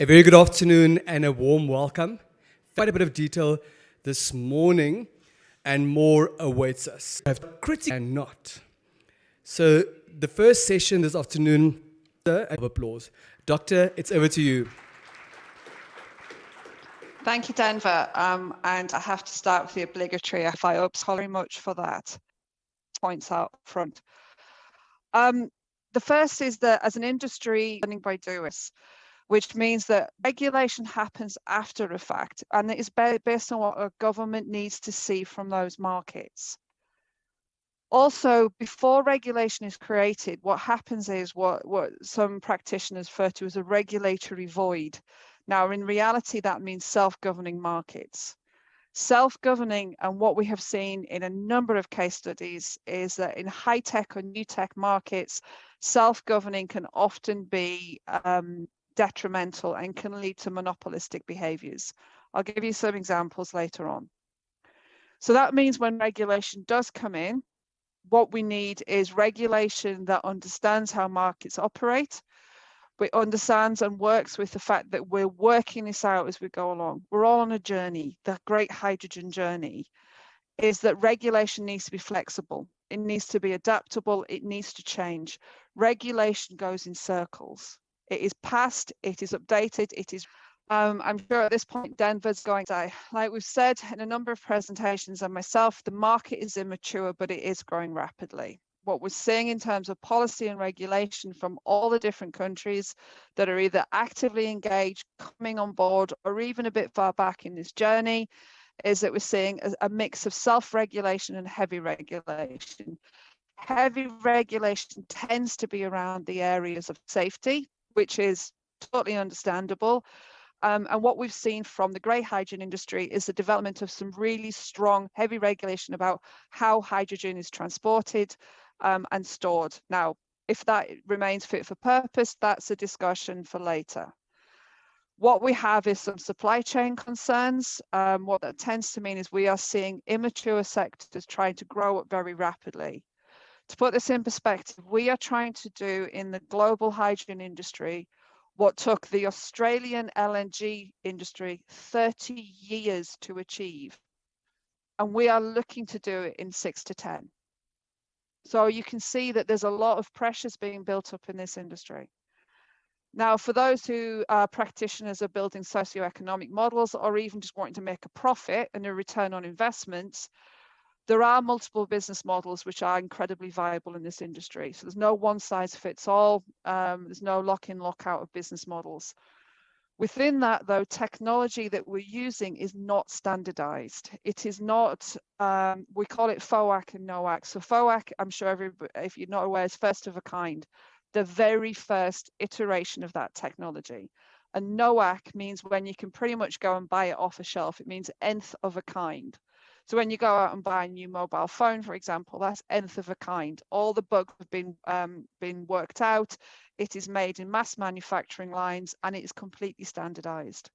A very good afternoon and a warm welcome. Quite a bit of detail this morning, and more awaits us. I have critic and not. So the first session this afternoon, of applause. Doctor, it's over to you. Thank you, Denver. And I have to start with the obligatory FI-ups. Very much for that. Points out front. The first is that as an industry, learning by doing, which means that regulation happens after a fact, and it is based on what a government needs to see from those markets. Also, before regulation is created, what happens is what some practitioners refer to as a regulatory void. Now, in reality, that means self-governing markets. Self-governing, and what we have seen in a number of case studies, is that in high-tech or new tech markets, self-governing can often be detrimental and can lead to monopolistic behaviors. I'll give you some examples later on. So that means when regulation does come in, what we need is regulation that understands how markets operate, but understands and works with the fact that we're working this out as we go along. We're all on a journey. The great hydrogen journey is that regulation needs to be flexible. It needs to be adaptable. It needs to change. Regulation goes in circles. It is passed, it is updated, it is, I'm sure at this point, Denver's going to die. Like we've said in a number of presentations and myself, the market is immature, but it is growing rapidly. What we're seeing in terms of policy and regulation from all the different countries that are either actively engaged, coming on board, or even a bit far back in this journey, is that we're seeing a mix of self-regulation and heavy regulation. Heavy regulation tends to be around the areas of safety, which is totally understandable. And what we've seen from the grey hydrogen industry is the development of some really strong, heavy regulation about how hydrogen is transported and stored. Now, if that remains fit for purpose, that's a discussion for later. What we have is some supply chain concerns. What that tends to mean is we are seeing immature sectors trying to grow up very rapidly. To put this in perspective, we are trying to do in the global hydrogen industry what took the Australian LNG industry 30 years to achieve. And we are looking to do it in 6 to 10. So you can see that there's a lot of pressures being built up in this industry. Now, for those who are practitioners of building socioeconomic models or even just wanting to make a profit and a return on investments, there are multiple business models which are incredibly viable in this industry. So there's no one size fits all. There's no lock-in, lock-out of business models. Within that, though, technology that we're using is not standardized. It is not, we call it FOAC and NOAC. So FOAC, I'm sure everybody, if you're not aware, is first of a kind, the very first iteration of that technology. And NOAC means when you can pretty much go and buy it off a shelf. It means nth of a kind. So when you go out and buy a new mobile phone, for example, that's nth of a kind. All the bugs have been worked out. It is made in mass manufacturing lines and it is completely standardized.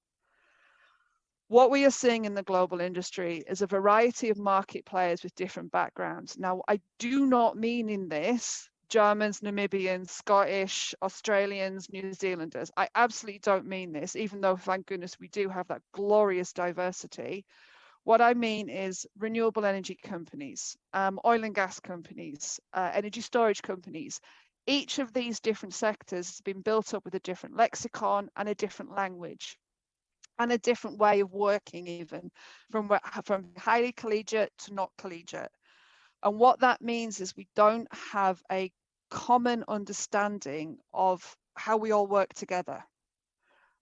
What we are seeing in the global industry is a variety of market players with different backgrounds. Now, I do not mean in this Germans, Namibians, Scottish, Australians, New Zealanders. I absolutely don't mean this, even though, thank goodness, we do have that glorious diversity. What I mean is renewable energy companies, oil and gas companies, energy storage companies. Each of these different sectors has been built up with a different lexicon and a different language and a different way of working, even from highly collegiate to not collegiate. And what that means is we don't have a common understanding of how we all work together.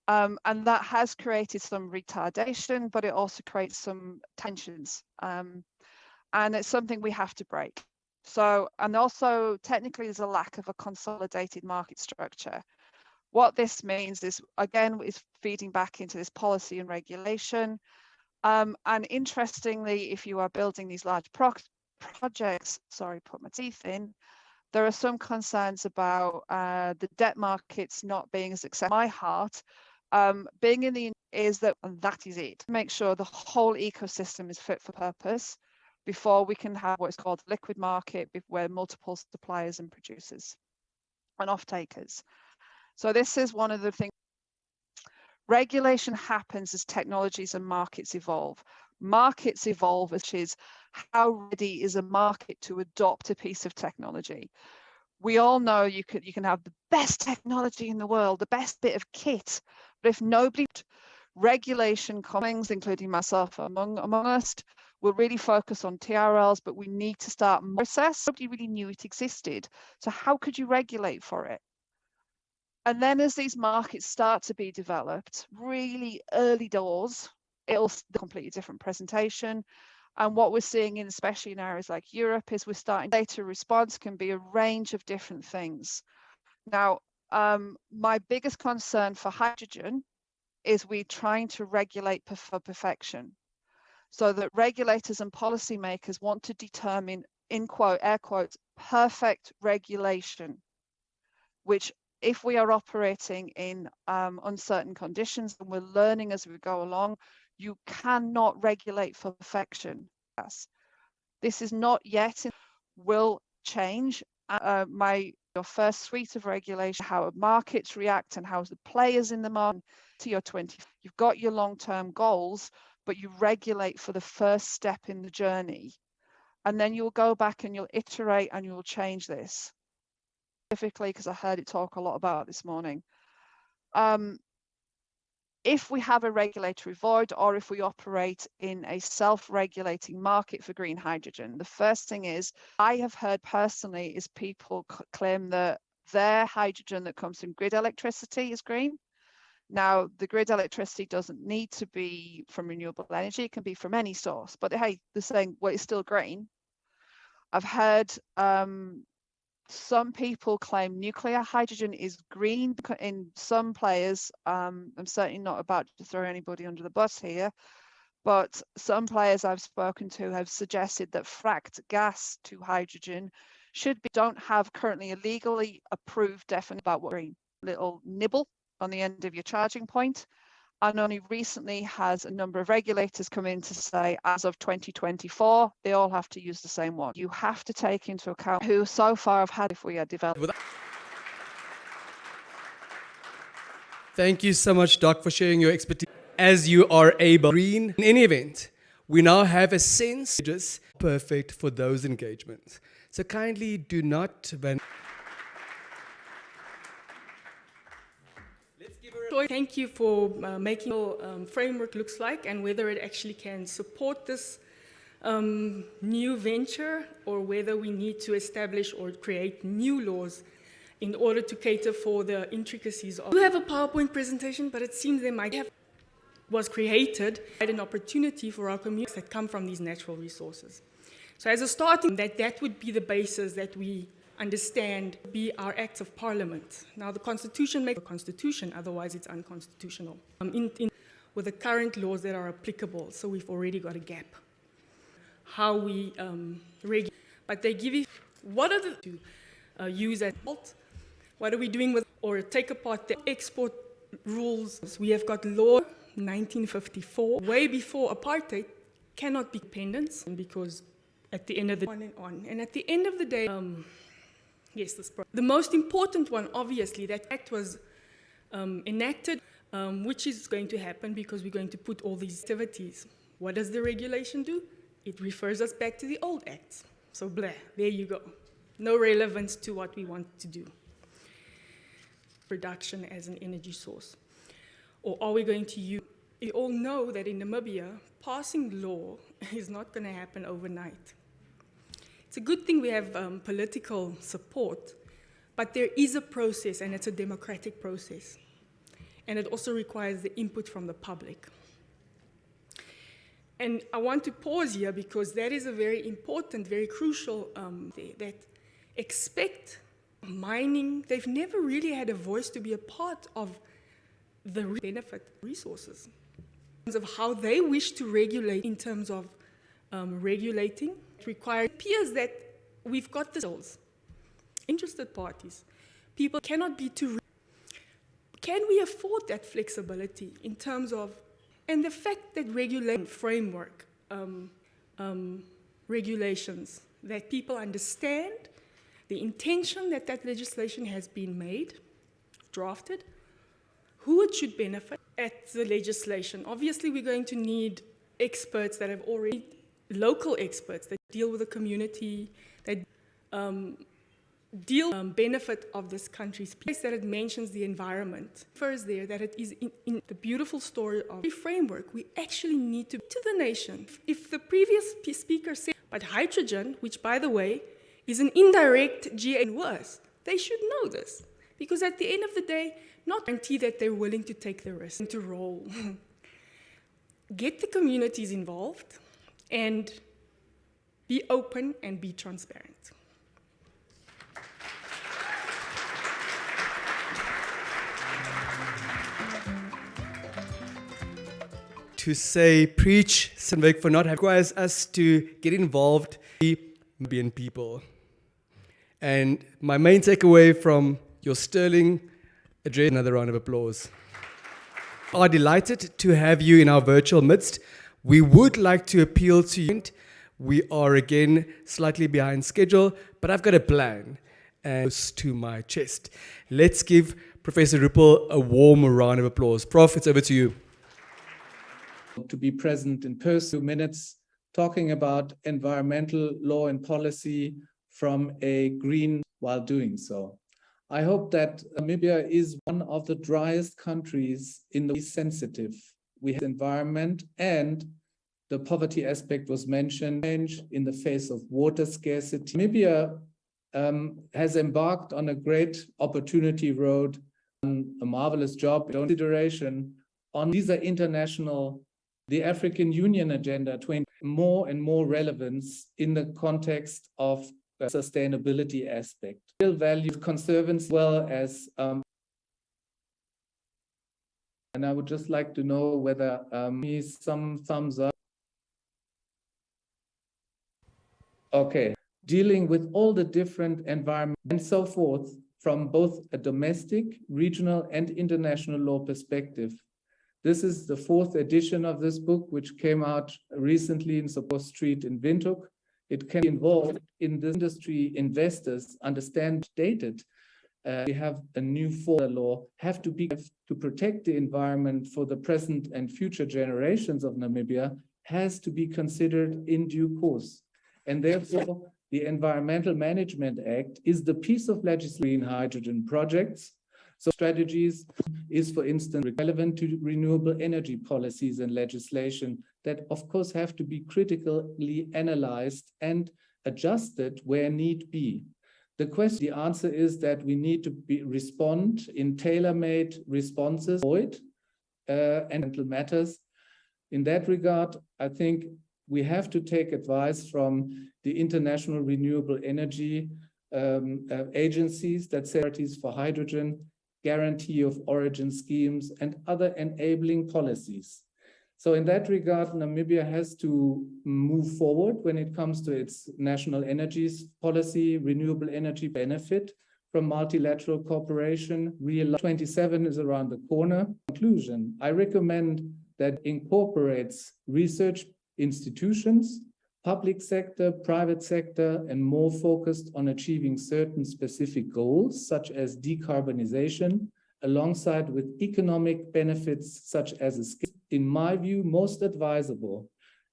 And that has created some retardation, but it also creates some tensions. And it's something we have to break. So, and also technically there's a lack of a consolidated market structure. What this means is, again, is feeding back into this policy and regulation. And interestingly, if you are building these large projects, sorry, put my teeth in, there are some concerns about the debt markets not being as accessible. My heart, being in the is that, and that is it. Make sure the whole ecosystem is fit for purpose before we can have what's called liquid market, where multiple suppliers and producers and off takers. So this is one of the things. Regulation happens as technologies and markets evolve. Markets evolve, which is how ready is a market to adopt a piece of technology. We all know you can have the best technology in the world, the best bit of kit, but if nobody, regulation comings, including myself among us, will really focus on TRLs, but we need to start process. Nobody really knew it existed. So how could you regulate for it? And then as these markets start to be developed, really early doors, it'll be a completely different presentation. And what we're seeing, especially in areas like Europe, is we're starting data response can be a range of different things. Now, my biggest concern for hydrogen is we're trying to regulate for perfection. So that regulators and policymakers want to determine, in quote, air quotes, perfect regulation, which if we are operating in uncertain conditions and we're learning as we go along, you cannot regulate for perfection. Yes. This is not yet, will change. Your first suite of regulation, how markets react and how the players in the market to your 20. You've got your long-term goals, but you regulate for the first step in the journey. And then you'll go back and you'll iterate and you'll change this. Specifically, because I heard it talk a lot about this morning. If we have a regulatory void or if we operate in a self-regulating market for green hydrogen, the first thing is I have heard personally is people claim that their hydrogen that comes from grid electricity is green. Now, the grid electricity doesn't need to be from renewable energy. It can be from any source. But hey, they're saying, well, it's still green. I've heard some people claim nuclear hydrogen is green in some players. I'm certainly not about to throw anybody under the bus here, but some players I've spoken to have suggested that fracked gas to hydrogen don't have currently a legally approved definition about what green. Little nibble on the end of your charging point. And only recently has a number of regulators come in to say, as of 2024, they all have to use the same one. You have to take into account who so far have had if we are developed. Thank you so much, Doc, for sharing your expertise. As you are able, green, in any event, we now have a sense perfect for those engagements. So kindly do not Thank you for making your framework looks like and whether it actually can support this new venture or whether we need to establish or create new laws in order to cater for the intricacies of. We have a PowerPoint presentation, but it seems they might have was created at an opportunity for our communities that come from these natural resources. So as a starting, that would be the basis that we understand be our acts of parliament. Now the constitution makes a constitution, otherwise it's unconstitutional. With the current laws that are applicable, so we've already got a gap. How we regulate, but they give you, what are the, to use as what are we doing with, or take apart the export rules. We have got law 1954, way before apartheid, cannot be dependence, because at the end of the on. And at the end of the day, yes, the most important one, obviously, that act was enacted, which is going to happen because we're going to put all these activities. What does the regulation do? It refers us back to the old acts. So blah, there you go. No relevance to what we want to do. Production as an energy source. Or are we going to use, we all know that in Namibia, passing law is not going to happen overnight. It's a good thing we have political support, but there is a process, and it's a democratic process. And it also requires the input from the public. And I want to pause here because that is a very important, very crucial that expect mining, they've never really had a voice to be a part of the benefit resources. In terms of how they wish to regulate, in terms of regulating, it requires peers that we've got the skills, interested parties. People cannot be too. Can we afford that flexibility in terms of, and the fact that regulation framework, regulations, that people understand the intention that that legislation has been made, drafted, who it should benefit, at the legislation. Obviously, we're going to need experts that have already, local experts that deal with the community, that deal benefit of this country's place, that it mentions the environment. First there, that it is in the beautiful story of the framework, we actually need to the nation. If the previous speaker said, but hydrogen, which by the way, is an indirect GN worse, they should know this. Because at the end of the day, not guarantee that they're willing to take the risk to roll. Get the communities involved and be open and be transparent. To say preach Sinvik for not requires us to get involved in Namibian people. And my main takeaway from your sterling address, another round of applause. We are delighted to have you in our virtual midst. We would like to appeal to you. We are again slightly behind schedule, but I've got a plan and close to my chest. Let's give Professor Rupel a warm round of applause. Prof, it's over to you. To be present in person, 2 minutes, talking about environmental law and policy from a green while doing so. I hope that Namibia is one of the driest countries in the sensitive. We have environment, and the poverty aspect was mentioned in the face of water scarcity. Namibia has embarked on a great opportunity road, a marvelous job, consideration on these are international. The African Union Agenda 20 more and more relevance in the context of sustainability aspect. Real value conservancy as well as and I would just like to know whether some thumbs up. Okay, dealing with all the different environments and so forth from both a domestic, regional and international law perspective. This is the 4th edition of this book, which came out recently in Support Street in Windhoek. It can be involved in the industry investors understand dated. We have a new law, have to be to protect the environment for the present and future generations of Namibia has to be considered in due course. And therefore, the Environmental Management Act is the piece of legislation in hydrogen projects. So strategies is, for instance, relevant to renewable energy policies and legislation that, of course, have to be critically analyzed and adjusted where need be. The answer is that we need to respond in tailor-made responses, and matters. In that regard, I think we have to take advice from the international renewable energy agencies that say priorities for hydrogen, guarantee of origin schemes, and other enabling policies. So in that regard, Namibia has to move forward when it comes to its national energy policy, renewable energy benefit from multilateral cooperation. Real 27 is around the corner. Conclusion, I recommend that incorporates research institutions, public sector, private sector, and more focused on achieving certain specific goals, such as decarbonization, alongside with economic benefits, such as a skill. In my view, most advisable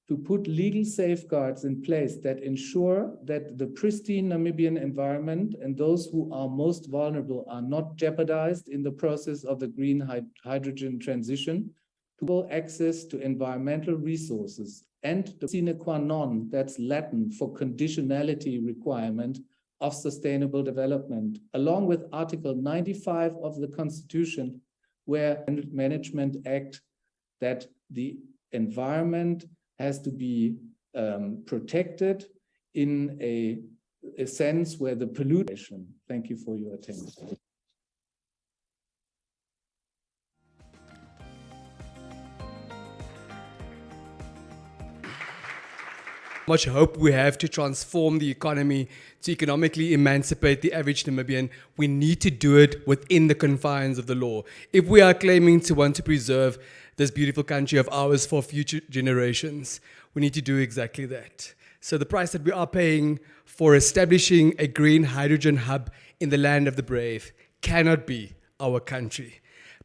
to put legal safeguards in place that ensure that the pristine Namibian environment and those who are most vulnerable are not jeopardized in the process of the green hydrogen transition, to full access to environmental resources, and the sine qua non, that's Latin for conditionality requirement of sustainable development, along with Article 95 of the Constitution, where Management Act, that the environment has to be protected in a sense where the pollution. Thank you for your attention. Much hope we have to transform the economy to economically emancipate the average Namibian. We need to do it within the confines of the law. If we are claiming to want to preserve this beautiful country of ours for future generations, we need to do exactly that. So the price that we are paying for establishing a green hydrogen hub in the land of the brave cannot be our country.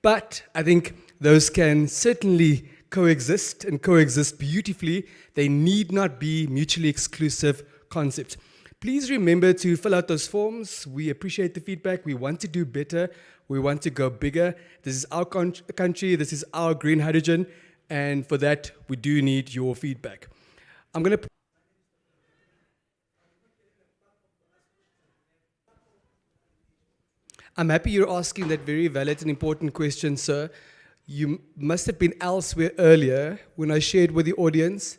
But I think those can certainly coexist and coexist beautifully. They need not be mutually exclusive concepts. Please remember to fill out those forms. We appreciate the feedback. We want to do better. We want to go bigger. This is our country. This is our green hydrogen. And for that, we do need your feedback. I'm happy you're asking that very valid and important question, sir. You must have been elsewhere earlier when I shared with the audience.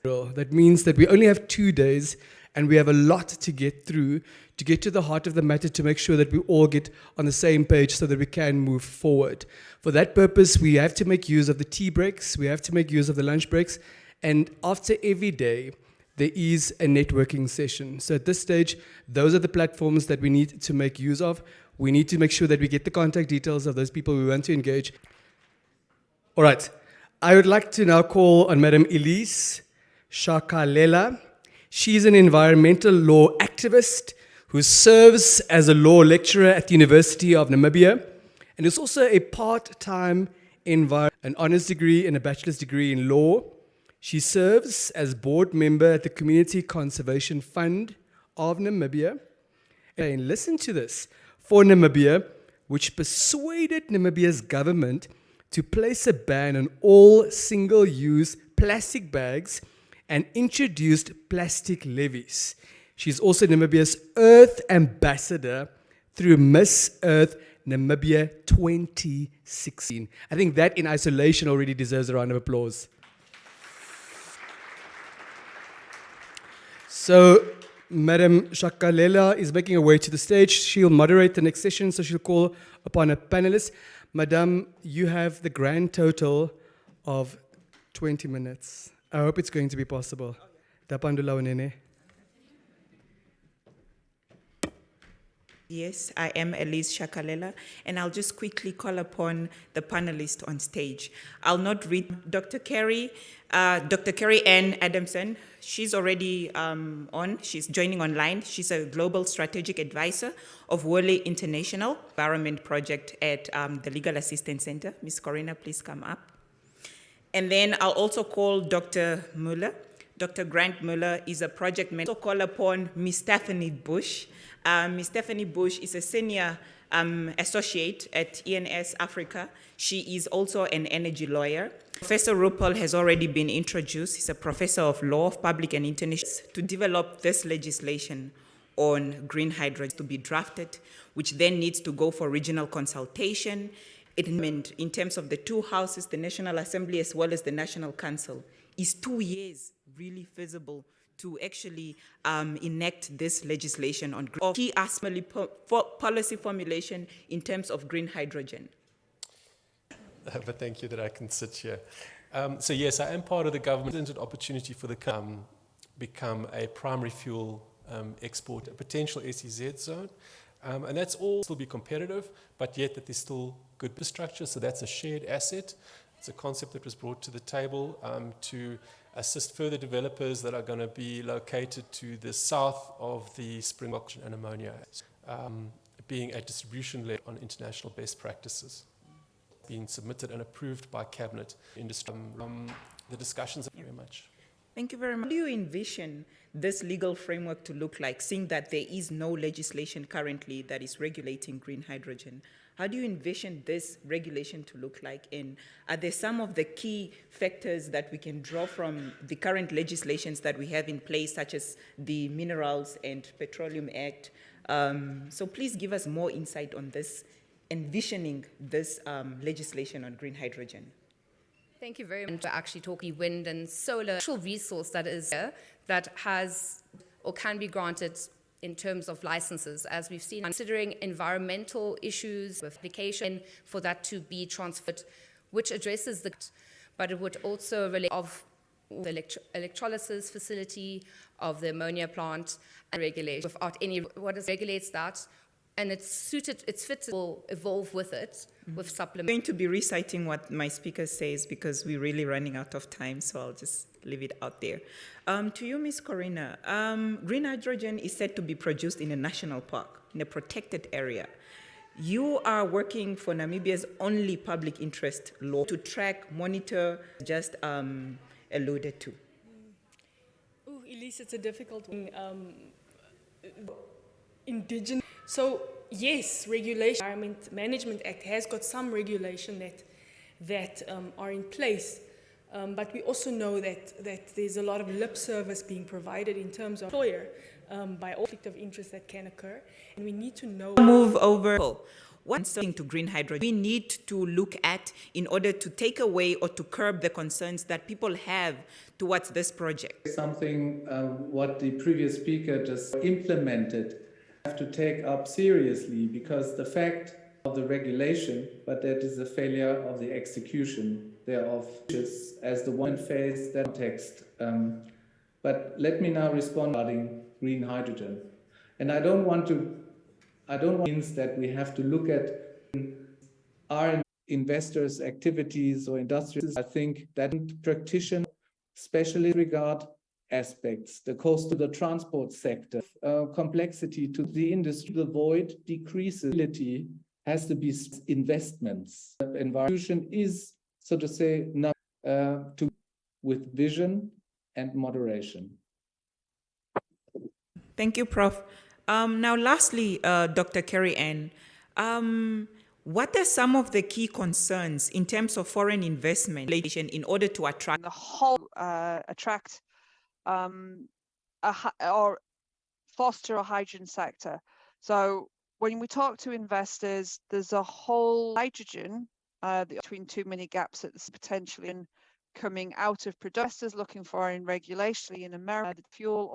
That means that we only have 2 days and we have a lot to get through to get to the heart of the matter, to make sure that we all get on the same page so that we can move forward. For that purpose, we have to make use of the tea breaks, we have to make use of the lunch breaks, and after every day, there is a networking session. So at this stage, those are the platforms that we need to make use of. We need to make sure that we get the contact details of those people we want to engage. All right, I would like to now call on Madam Elise Shakalela. She's an environmental law activist who serves as a law lecturer at the University of Namibia and is also a part-time an honors degree and a bachelor's degree in law. She serves as board member at the Community Conservation Fund of Namibia. And listen to this, for Namibia, which persuaded Namibia's government to place a ban on all single-use plastic bags and introduced plastic levies. She's also Namibia's Earth Ambassador through Miss Earth Namibia 2016. I think that in isolation already deserves a round of applause. So, Madam Shakalela is making her way to the stage. She'll moderate the next session, so she'll call upon a panelist. Madam, you have the grand total of 20 minutes. I hope it's going to be possible. Tapandula Wanene. Yes, I am Elise Shakalela, and I'll just quickly call upon the panelists on stage. I'll not read Dr. Carrie Ann Adamson. She's already on. She's joining online. She's a global strategic advisor of Worley International Environment Project at the Legal Assistance Center. Ms. Corina, please come up. And then I'll also call Dr. Muller. Dr. Grant Muller is a project manager. Also call upon Ms. Stephanie Bush. Ms. Stephanie Bush is a senior associate at ENS Africa. She is also an energy lawyer. Professor Rupal has already been introduced. He's a professor of law of public and international to develop this legislation on green hydrogen to be drafted, which then needs to go for regional consultation. In terms of the two houses, the National Assembly as well as the National Council, is 2 years really feasible to actually enact this legislation on key policy formulation in terms of green hydrogen? But thank you that I can sit here. So yes, I am part of the government opportunity for the become a primary fuel export, a potential SEZ zone. And that's all still be competitive, but yet that there's still good infrastructure. So that's a shared asset. It's a concept that was brought to the table to assist further developers that are going to be located to the south of the Springbok and ammonia, being a distribution led on international best practices, being submitted and approved by cabinet industry. The discussions. Thank you very much. Thank you very much. How do you envision this legal framework to look like, seeing that there is no legislation currently that is regulating green hydrogen? How do you envision this regulation to look like? And are there some of the key factors that we can draw from the current legislations that we have in place, such as the Minerals and Petroleum Act? So please give us more insight on this, envisioning this legislation on green hydrogen. Thank you very much for actually talking wind and solar, actual resource that is here that has or can be granted in terms of licenses, as we've seen, considering environmental issues with application for that to be transferred, which addresses but it would also relate of the electrolysis facility, of the ammonia plant, and regulation without any, regulates that, and it's fit will evolve with it, with supplements. I'm going to be reciting what my speaker says because we're really running out of time, so I'll just leave it out there. To you, Ms. Corina, green hydrogen is said to be produced in a national park, in a protected area. You are working for Namibia's only public interest law to track, monitor, just alluded to. Oh, Elise, it's a difficult one. Indigenous. So yes, regulation. Environment Management Act has got some regulation that are in place, but we also know that there's a lot of lip service being provided in terms of employer by all conflict of interest that can occur, and we need to know. Move over. One thing to green hydrogen we need to look at in order to take away or to curb the concerns that people have towards this project. Something what the previous speaker just implemented have to take up seriously, because the fact of the regulation, but that is a failure of the execution thereof, as the one phase that context. But let me now respond regarding green hydrogen. And I don't want means that we have to look at our investors' activities or industries. I think that practitioners, especially regard aspects, the cost to the transport sector, complexity to the industry, the void decreases, has to be investments. Environment is, so to say, not with vision and moderation. Thank you, Prof. Now, lastly, Dr. Carrie Ann, what are some of the key concerns in terms of foreign investment in order to attract the whole attract or foster a hydrogen sector? So when we talk to investors, there's a whole hydrogen between too many gaps at this potentially in coming out of investors looking for in regulation in America, the fuel or